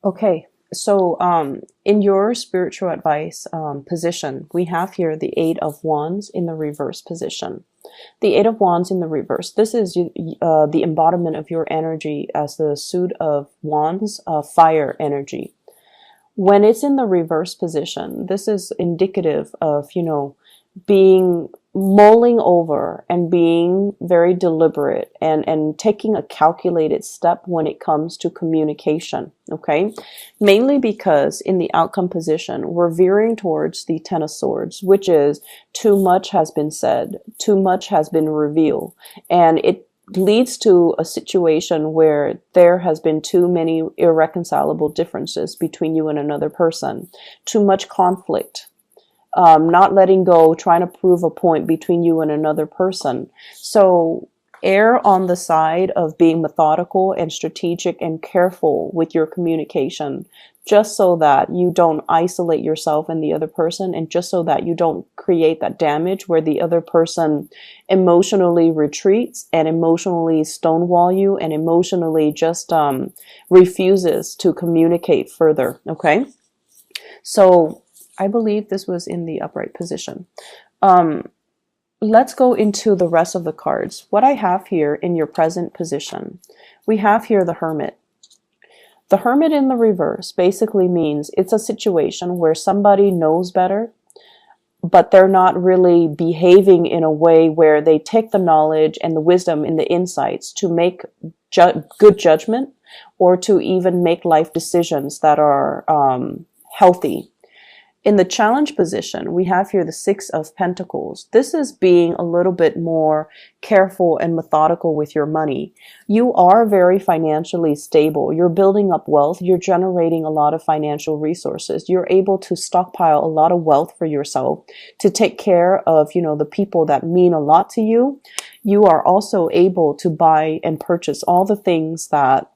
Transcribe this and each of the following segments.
Okay, so in your spiritual advice position, we have here the Eight of Wands in the reverse position. The Eight of Wands in the reverse. This is the embodiment of your energy as the suit of Wands, fire energy. When it's in the reverse position, this is indicative of, being mulling over and being very deliberate and taking a calculated step when it comes to communication. Okay. Mainly because in the outcome position, we're veering towards the Ten of Swords, which is too much has been said, too much has been revealed, and it leads to a situation where there has been too many irreconcilable differences between you and another person, too much conflict, not letting go, trying to prove a point between you and another person. So err on the side of being methodical and strategic and careful with your communication, just so that you don't isolate yourself and the other person, and just so that you don't create that damage where the other person emotionally retreats and emotionally stonewall you and emotionally just refuses to communicate further. Okay. So I believe this was in the upright position. Let's go into the rest of the cards. What I have here in your present position, we have here the Hermit. The Hermit in the reverse basically means it's a situation where somebody knows better, but they're not really behaving in a way where they take the knowledge and the wisdom and the insights to make good judgment, or to even make life decisions that are healthy. In the challenge position, we have here the Six of Pentacles. This is being a little bit more careful and methodical with your money. You are very financially stable. You're building up wealth. You're generating a lot of financial resources. You're able to stockpile a lot of wealth for yourself to take care of, the people that mean a lot to you. You are also able to buy and purchase all the things that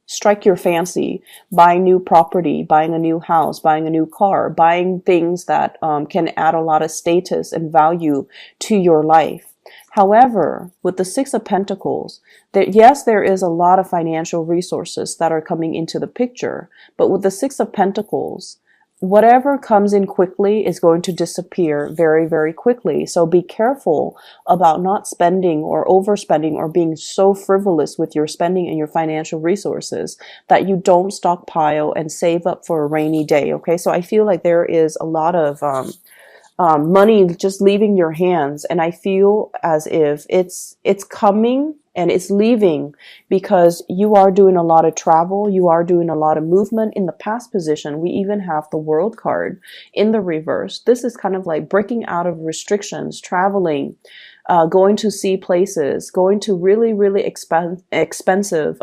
strike your fancy, buying new property, buying a new house, buying a new car, buying things that can add a lot of status and value to your life. However, with the Six of Pentacles, yes, there is a lot of financial resources that are coming into the picture, but with the Six of Pentacles, whatever comes in quickly is going to disappear very, very quickly. So be careful about not spending or overspending or being so frivolous with your spending and your financial resources that you don't stockpile and save up for a rainy day. Okay. So I feel like there is a lot of, money just leaving your hands. And I feel as if it's coming and it's leaving because you are doing a lot of travel. You are doing a lot of movement. In the past position, we even have the World card in the reverse. This is kind of like breaking out of restrictions, traveling, going to see places, going to really, really expensive,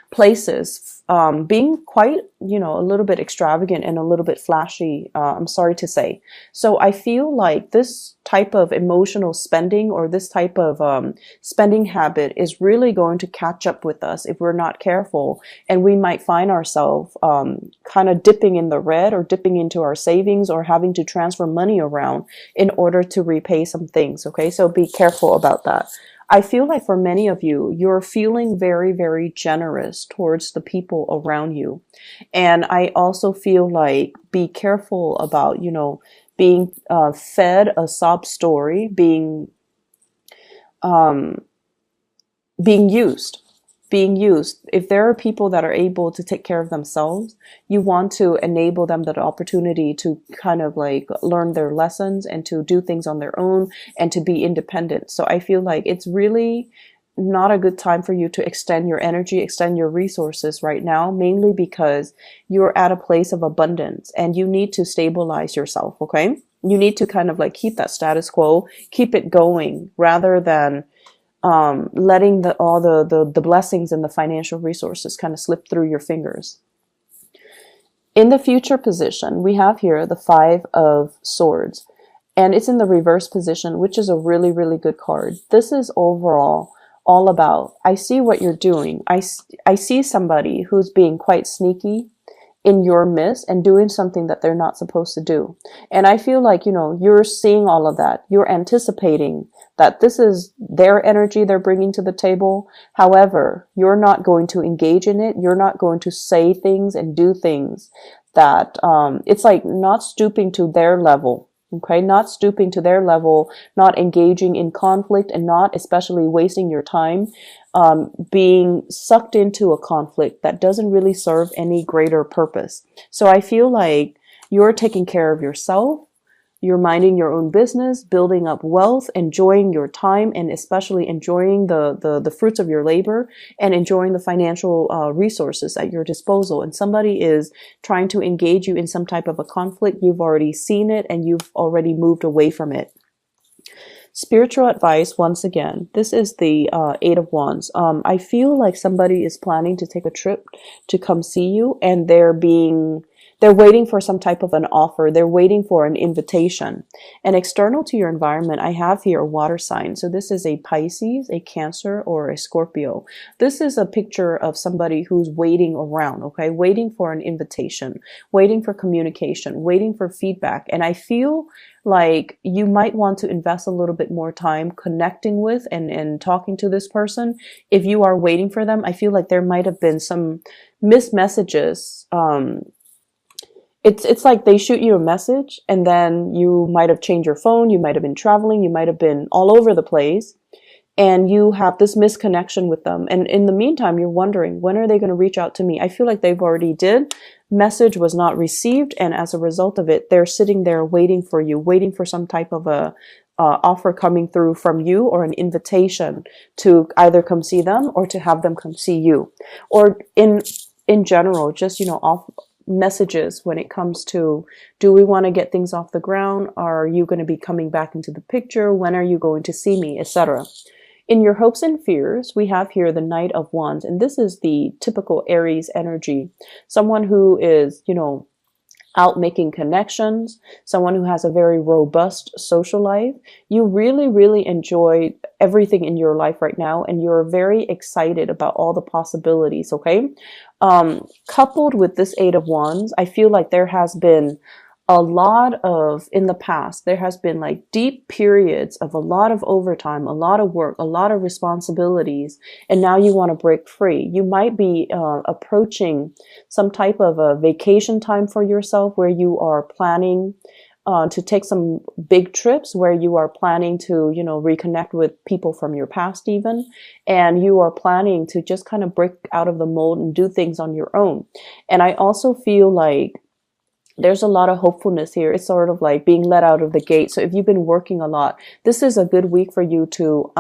places, being quite, a little bit extravagant and a little bit flashy, I'm sorry to say. So I feel like this type of emotional spending, or this type of spending habit, is really going to catch up with us if we're not careful. And we might find ourselves kind of dipping in the red, or dipping into our savings, or having to transfer money around in order to repay some things. Okay, so be careful about that. I feel like for many of you, you're feeling very, very generous towards the people around you. And I also feel like be careful about, being fed a sob story, um, being used. Being used. If there are people that are able to take care of themselves, you want to enable them that opportunity to kind of like learn their lessons and to do things on their own and to be independent. So I feel like it's really not a good time for you to extend your energy, extend your resources right now, mainly because you're at a place of abundance and you need to stabilize yourself. Okay. You need to kind of like keep that status quo, keep it going, rather than letting all the blessings and the financial resources kind of slip through your fingers. In the future position, we have here the Five of Swords, and it's in the reverse position, which is a really, really good card. This is overall all about, I see what you're doing. I see somebody who's being quite sneaky in your midst and doing something that they're not supposed to do. And I feel like, you're seeing all of that. You're anticipating that this is their energy they're bringing to the table. However, you're not going to engage in it. You're not going to say things and do things that, it's like not stooping to their level. Okay, not stooping to their level, not engaging in conflict, and not especially wasting your time being sucked into a conflict that doesn't really serve any greater purpose. So I feel like you're taking care of yourself. You're minding your own business, building up wealth, enjoying your time, and especially enjoying the fruits of your labor, and enjoying the financial resources at your disposal. And somebody is trying to engage you in some type of a conflict. You've already seen it and you've already moved away from it. Spiritual advice, once again, this is the Eight of Wands. I feel like somebody is planning to take a trip to come see you, and they're waiting for some type of an offer. They're waiting for an invitation. And external to your environment, I have here a water sign. So this is a Pisces, a Cancer, or a Scorpio. This is a picture of somebody who's waiting around, okay? Waiting for an invitation, waiting for communication, waiting for feedback. And I feel like you might want to invest a little bit more time connecting with and talking to this person. If you are waiting for them, I feel like there might have been some missed messages. It's like they shoot you a message and then you might have changed your phone, you might have been traveling, you might have been all over the place, and you have this misconnection with them. And in the meantime, you're wondering, when are they going to reach out to me? I feel like they've already did. Message was not received, and as a result of it, they're sitting there waiting for you, waiting for some type of a offer coming through from you, or an invitation to either come see them or to have them come see you, or in general, just off messages when it comes to, do we want to get things off the ground? Are you going to be coming back into the picture? When are you going to see me, etc.? In your hopes and fears, we have here the Knight of Wands, and this is the typical Aries energy. Someone who is, out making connections, someone who has a very robust social life. You really, really enjoy everything in your life right now, and you're very excited about all the possibilities, okay? Coupled with this Eight of Wands, I feel like there has been a lot of, in the past, there has been like deep periods of a lot of overtime, a lot of work, a lot of responsibilities, and now you want to break free. You might be approaching some type of a vacation time for yourself, where you are planning to take some big trips, where you are planning to, reconnect with people from your past even, and you are planning to just kind of break out of the mold and do things on your own. And I also feel like there's a lot of hopefulness here. It's sort of like being let out of the gate. So if you've been working a lot, this is a good week for you to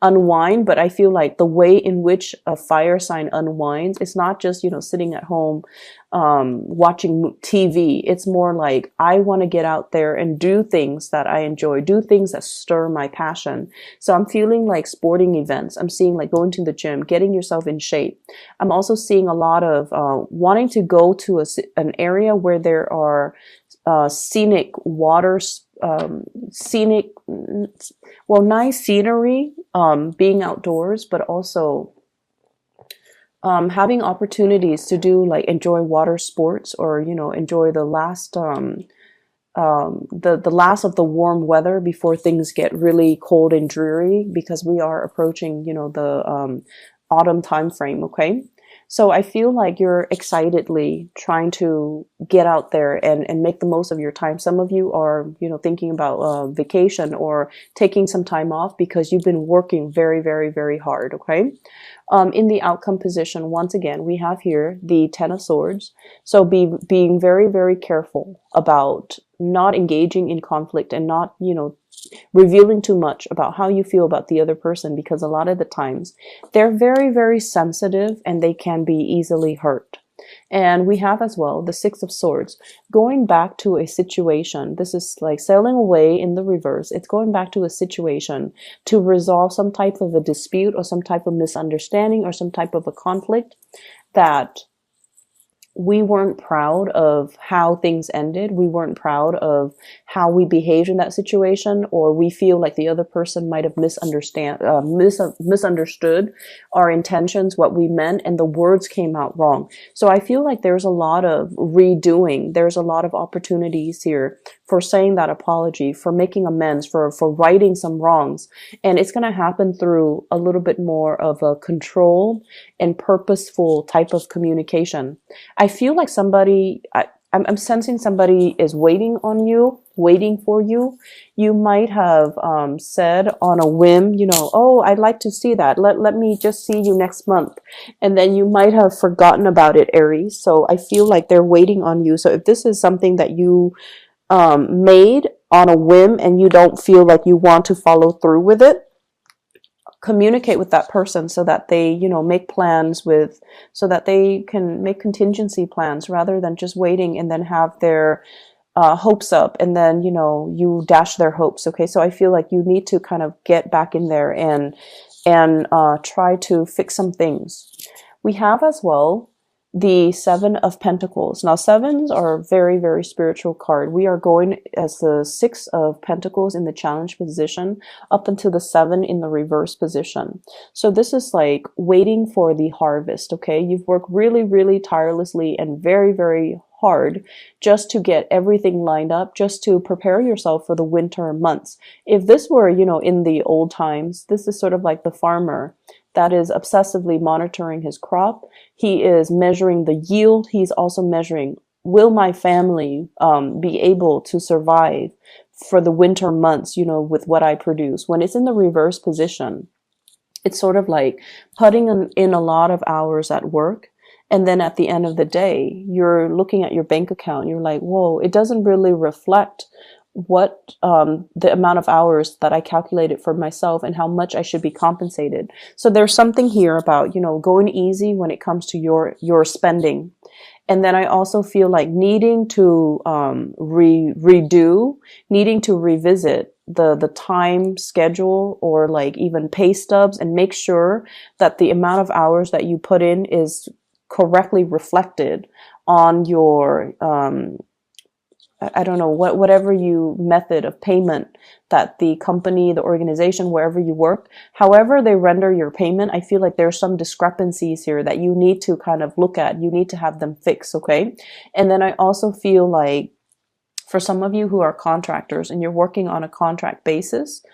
unwind. But I feel like the way in which a fire sign unwinds, it's not just, sitting at home watching TV. It's more like, I want to get out there and do things that I enjoy, do things that stir my passion. So I'm feeling like sporting events. I'm seeing like going to the gym, getting yourself in shape. I'm also seeing a lot of wanting to go to an area where there are scenic waters, nice scenery, being outdoors, but also having opportunities to do, like, enjoy water sports, or enjoy the last the last of the warm weather before things get really cold and dreary, because we are approaching the autumn time frame. Okay, so I feel like you're excitedly trying to get out there and make the most of your time. Some of you are thinking about vacation or taking some time off because you've been working very, very, very hard. Okay. In the outcome position, once again, we have here the Ten of Swords. So being very, very careful about not engaging in conflict and not, revealing too much about how you feel about the other person, because a lot of the times they're very, very sensitive and they can be easily hurt. And we have as well the Six of Swords, going back to a situation. This is like sailing away in the reverse. It's going back to a situation to resolve some type of a dispute or some type of misunderstanding or some type of a conflict that we weren't proud of how things ended. We weren't proud of how we behaved in that situation, or we feel like the other person might have misunderstood our intentions, what we meant, and the words came out wrong. So I feel like there's a lot of redoing. There's a lot of opportunities here for saying that apology, for making amends, for righting some wrongs. And it's going to happen through a little bit more of a controlled and purposeful type of communication. I feel like I'm sensing somebody is waiting on you, waiting for you. You might have said on a whim, oh, I'd like to see that. Let me just see you next month. And then you might have forgotten about it, Aries. So I feel like they're waiting on you. So if this is something that you made on a whim and you don't feel like you want to follow through with it, communicate with that person so that they, make plans so that they can make contingency plans rather than just waiting and then have their hopes up and then, you dash their hopes. Okay. So I feel like you need to kind of get back in there and try to fix some things. We have as well the Seven of Pentacles. Now, sevens are a very, very spiritual card. We are going as the Six of Pentacles in the challenge position up until the Seven in the reverse position. So this is like waiting for the harvest, okay? You've worked really, really tirelessly and very, very hard just to get everything lined up, just to prepare yourself for the winter months. If this were, in the old times, this is sort of like the farmer that is obsessively monitoring his crop. He is measuring the yield. He's also measuring, will my family be able to survive for the winter months, with what I produce? When it's in the reverse position, it's sort of like putting in a lot of hours at work. And then at the end of the day, you're looking at your bank account. You're like, whoa, it doesn't really reflect what the amount of hours that I calculated for myself and how much I should be compensated. So there's something here about, going easy when it comes to your spending. And then I also feel like needing to redo, needing to revisit the time schedule or like even pay stubs and make sure that the amount of hours that you put in is correctly reflected on your I don't know, whatever method of payment that the company, the organization, wherever you work, however they render your payment, I feel like there's some discrepancies here that you need to kind of look at. You need to have them fixed, okay? And then I also feel like for some of you who are contractors and you're working on a contract basis,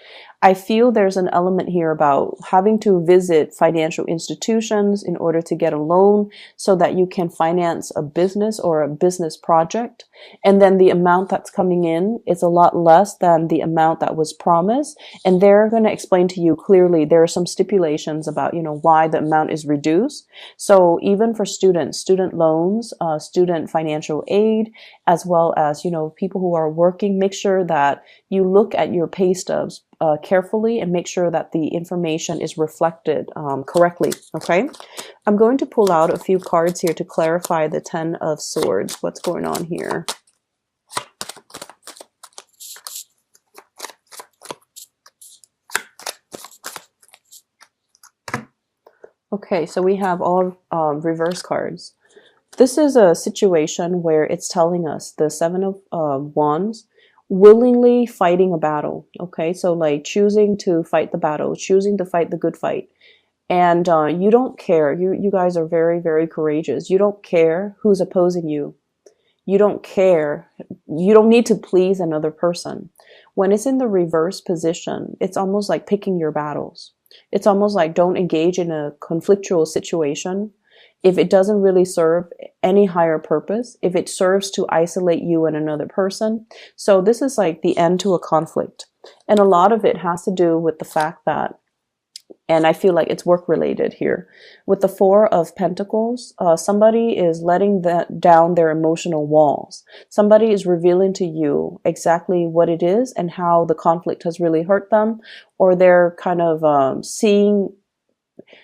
I feel there's an element here about having to visit financial institutions in order to get a loan so that you can finance a business or a business project. And then the amount that's coming in is a lot less than the amount that was promised. And they're going to explain to you clearly, there are some stipulations about, why the amount is reduced. So even for students, student loans, student financial aid, as well as, people who are working, make sure that you look at your pay stubs carefully and make sure that the information is reflected correctly, okay? I'm going to pull out a few cards here to clarify the Ten of Swords. What's going on here? Okay, so we have all reverse cards. This is a situation where it's telling us the Seven of Wands, willingly fighting a battle. Okay, so like choosing to fight the battle, choosing to fight the good fight. And you don't care. You guys are very, very courageous. You don't care who's opposing you. You don't care. You don't need to please another person. When it's in the reverse position, it's almost like picking your battles. It's almost like don't engage in a conflictual situation if it doesn't really serve any higher purpose, if it serves to isolate you and another person. So this is like the end to a conflict. And a lot of it has to do with the fact that, and I feel like it's work related here, with the Four of Pentacles, somebody is letting down their emotional walls. Somebody is revealing to you exactly what it is and how the conflict has really hurt them, or they're kind of seeing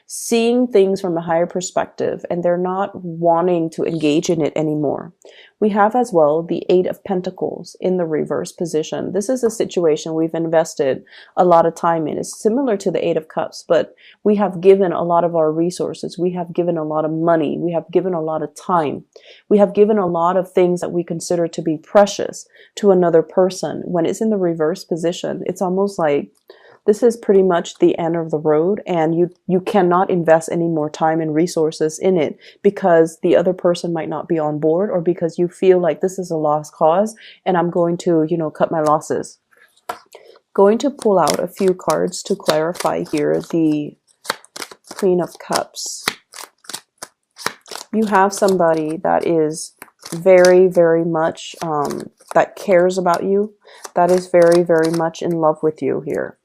seeing things from a higher perspective, and they're not wanting to engage in it anymore. We have as well the Eight of Pentacles in the reverse position. This is a situation we've invested a lot of time in. It's similar to the Eight of Cups, but we have given a lot of our resources. We have given a lot of money. We have given a lot of time. We have given a lot of things that we consider to be precious to another person. When it's in the reverse position, it's almost like this is pretty much the end of the road, and you cannot invest any more time and resources in it because the other person might not be on board, or because you feel like this is a lost cause and I'm going to, cut my losses. Going to pull out a few cards to clarify here the Queen of Cups. You have somebody that is very, very much, that cares about you, that is very, very much in love with you here.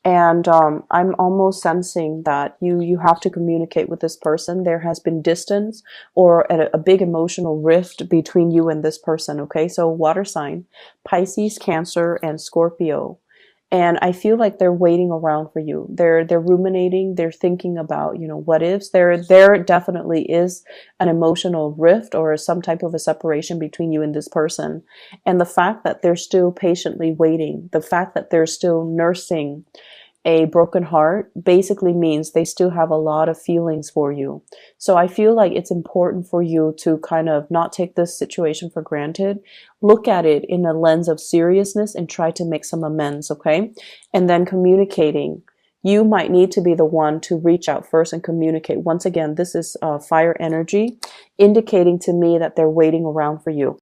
And I'm almost sensing that you have to communicate with this person. There has been distance or a big emotional rift between you and this person, okay? So water sign, Pisces, Cancer, and Scorpio. And I feel like they're waiting around for you. They're ruminating. They're thinking about, what ifs. There definitely is an emotional rift or some type of a separation between you and this person. And the fact that they're still patiently waiting, the fact that they're still nursing a broken heart basically means they still have a lot of feelings for you. So I feel like it's important for you to kind of not take this situation for granted. Look at it in a lens of seriousness and try to make some amends, okay? And then communicating. You might need to be the one to reach out first and communicate. Once again, this is fire energy indicating to me that they're waiting around for you.